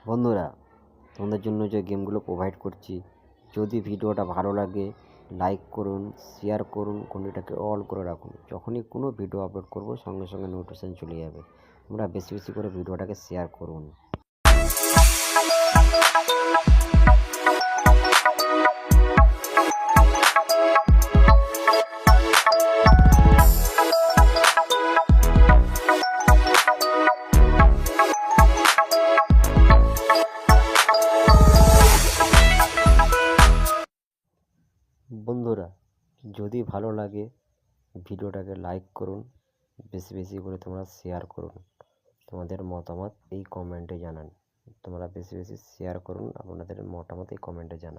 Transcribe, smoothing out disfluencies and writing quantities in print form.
বন্ধুরা, তোমাদের জন্য যে গেমগুলো প্রোভাইড করছি, যদি ভিডিওটা ভালো লাগে লাইক করুন, শেয়ার করুন, ঘন্টিটাকে অল করে রাখুন। যখনই কোনো ভিডিও আপলোড করব সঙ্গে সঙ্গে নোটিফিকেশন চলে যাবে। তোমরা বেশি বেশি করে ভিডিওটাকে শেয়ার করুন। বন্ধুরা, যদি ভালো লাগে ভিডিওটাকে লাইক করুন, বেশি বেশি করে তোমরা শেয়ার করুন। তোমাদের মতামত এই কমেন্টে জানান। তোমরা বেশি বেশি শেয়ার করুন, আপনাদের মতামত এই কমেন্টে জানান।